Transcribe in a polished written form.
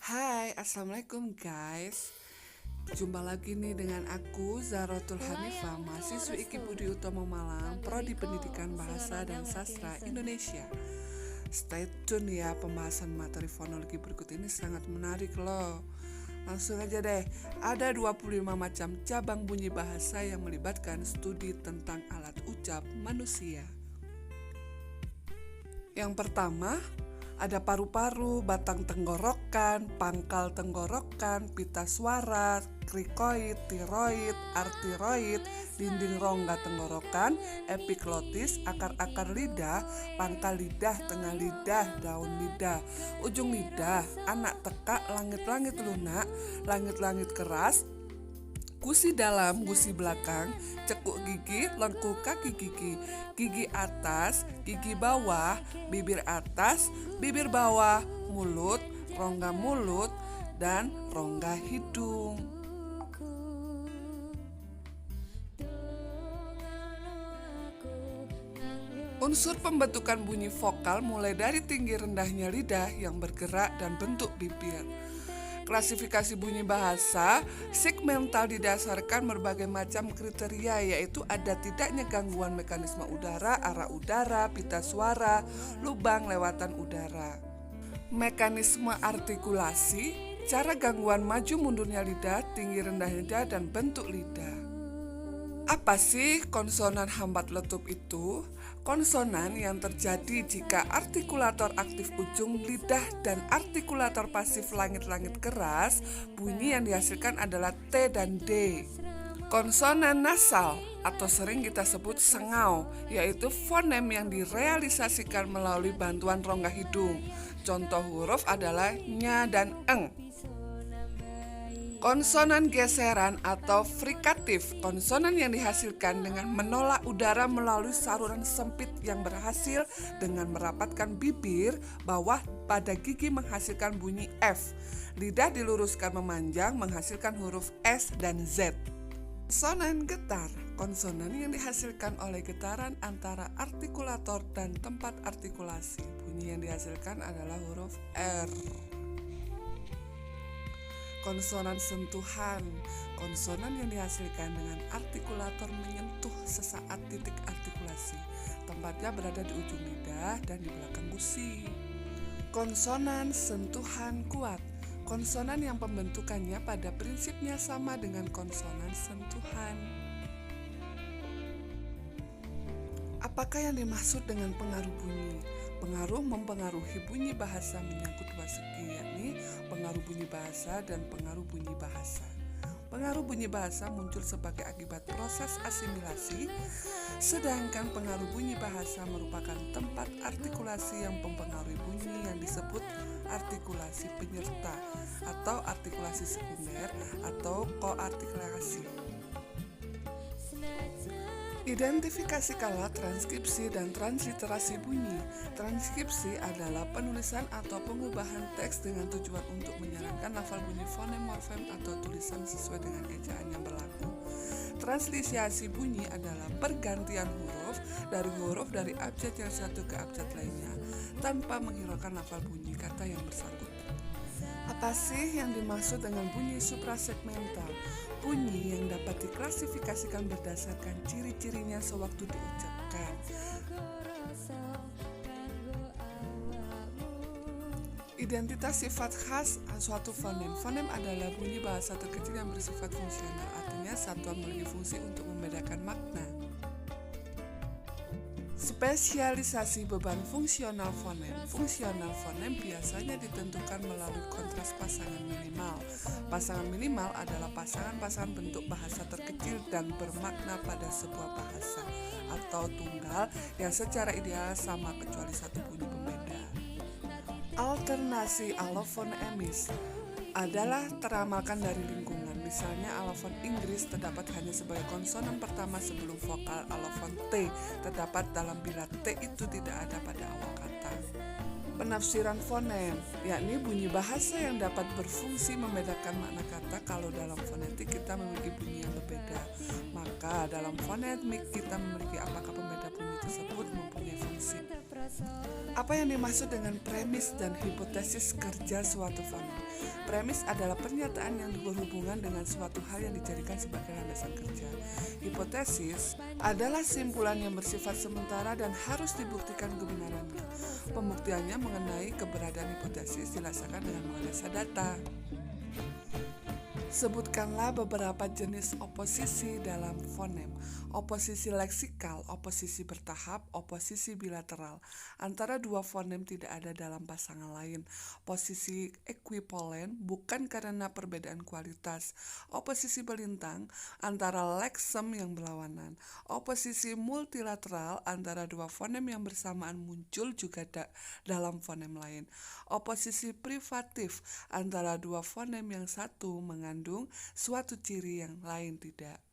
Hai, Assalamualaikum guys. Jumpa lagi nih dengan aku Zahrotul Hanifah, mahasiswi IKI Budi Utomo Malang, Prodi Pendidikan Bahasa dan Sastra Indonesia. Stay tune ya, pembahasan materi fonologi berikut ini sangat menarik loh. Langsung aja deh, ada 25 macam cabang bunyi bahasa yang melibatkan studi tentang alat ucap manusia. Yang pertama, ada paru-paru, batang tenggorokan, pangkal tenggorokan, pita suara, krikoid, tiroid, artiroid, dinding rongga tenggorokan, epiglotis, akar-akar lidah, pangkal lidah, tengah lidah, daun lidah, ujung lidah, anak tekak, langit-langit lunak, langit-langit keras, gusi dalam, gusi belakang, cekuk gigi, lengkung kaki gigi, gigi atas, gigi bawah, bibir atas, bibir bawah, mulut, dan rongga hidung. Unsur pembentukan bunyi vokal mulai dari tinggi rendahnya lidah yang bergerak dan bentuk bibir. Klasifikasi bunyi bahasa segmental didasarkan berbagai macam kriteria, yaitu ada tidaknya gangguan mekanisme udara, arah udara, pita suara, lubang lewatan udara. Mekanisme artikulasi, cara gangguan maju mundurnya lidah, tinggi rendah lidah, dan bentuk lidah. Apa sih konsonan hambat letup itu? Konsonan yang terjadi jika artikulator aktif ujung lidah dan artikulator pasif langit-langit keras, bunyi yang dihasilkan adalah T dan D. Konsonan nasal atau sering kita sebut sengau, yaitu fonem yang direalisasikan melalui bantuan rongga hidung. Contoh huruf adalah nya dan eng. Konsonan geseran atau frikatif, konsonan yang dihasilkan dengan menolak udara melalui saluran sempit yang berhasil dengan merapatkan bibir bawah pada gigi menghasilkan bunyi F. Lidah diluruskan memanjang menghasilkan huruf S dan Z. Konsonan getar, konsonan yang dihasilkan oleh getaran antara artikulator dan tempat artikulasi. Bunyi yang dihasilkan adalah huruf R. Konsonan sentuhan, konsonan yang dihasilkan dengan artikulator menyentuh sesaat titik artikulasi. Tempatnya berada di ujung lidah dan di belakang gusi. Konsonan sentuhan kuat, konsonan yang pembentukannya pada prinsipnya sama dengan konsonan sentuhan. Apakah yang dimaksud dengan pengaruh bunyi? Pengaruh mempengaruhi bunyi bahasa menyangkut dua segi, yakni pengaruh bunyi bahasa dan pengaruh bunyi bahasa. Pengaruh bunyi bahasa muncul sebagai akibat proses asimilasi, sedangkan pengaruh bunyi bahasa merupakan tempat artikulasi yang mempengaruhi bunyi yang disebut artikulasi penyerta atau artikulasi sekunder atau koartikulasi. Identifikasi kala transkripsi dan transliterasi bunyi. Transkripsi adalah penulisan atau pengubahan teks dengan tujuan untuk menjalankan lafal bunyi fonem, morfem, atau tulisan sesuai dengan ejaan yang berlaku. Transliterasi bunyi adalah pergantian huruf dari abjad yang satu ke abjad lainnya tanpa menghiraukan lafal bunyi kata yang bersangkutan. Apa sih yang dimaksud dengan bunyi suprasegmental? Bunyi yang dapat diklasifikasikan berdasarkan ciri-cirinya sewaktu diucapkan. Identitas sifat khas suatu fonem. Fonem adalah bunyi bahasa terkecil yang bersifat fungsional, artinya satuan memiliki fungsi untuk membedakan makna. Spesialisasi beban fungsional fonem. Fungsional fonem biasanya ditentukan melalui kontras pasangan minimal. Pasangan minimal adalah pasangan-pasangan bentuk bahasa terkecil dan bermakna pada sebuah bahasa atau tunggal yang secara ideal sama kecuali satu bunyi pembeda. Alternasi alofon emis adalah teramalkan dari lingkungan. Misalnya alofon Inggris terdapat hanya sebagai konsonan pertama sebelum vokal. Alofon T terdapat dalam bila T itu tidak ada pada awal kata. Penafsiran fonem, yakni bunyi bahasa yang dapat berfungsi membedakan makna kata. Kalau dalam fonetik kita memiliki bunyi yang berbeda, maka dalam fonemik kita memiliki apakah pembeda bunyi tersebut mempunyai fungsi. Apa yang dimaksud dengan premis dan hipotesis kerja suatu fonem? Premis adalah pernyataan yang berhubungan dengan suatu hal yang dijadikan sebagai landasan kerja. Hipotesis adalah simpulan yang bersifat sementara dan harus dibuktikan kebenarannya. Pembuktiannya mengenai keberadaan hipotesis dilaksanakan dengan menganalisa data. Sebutkanlah beberapa jenis oposisi dalam fonem. Oposisi leksikal, oposisi bertahap, oposisi bilateral. Antara dua fonem tidak ada dalam pasangan lain. Posisi ekuipolen bukan karena perbedaan kualitas. Oposisi belintang antara leksem yang berlawanan. Oposisi multilateral antara dua fonem yang bersamaan muncul juga dalam fonem lain. Oposisi privatif antara dua fonem yang satu mengandung suatu ciri yang lain tidak.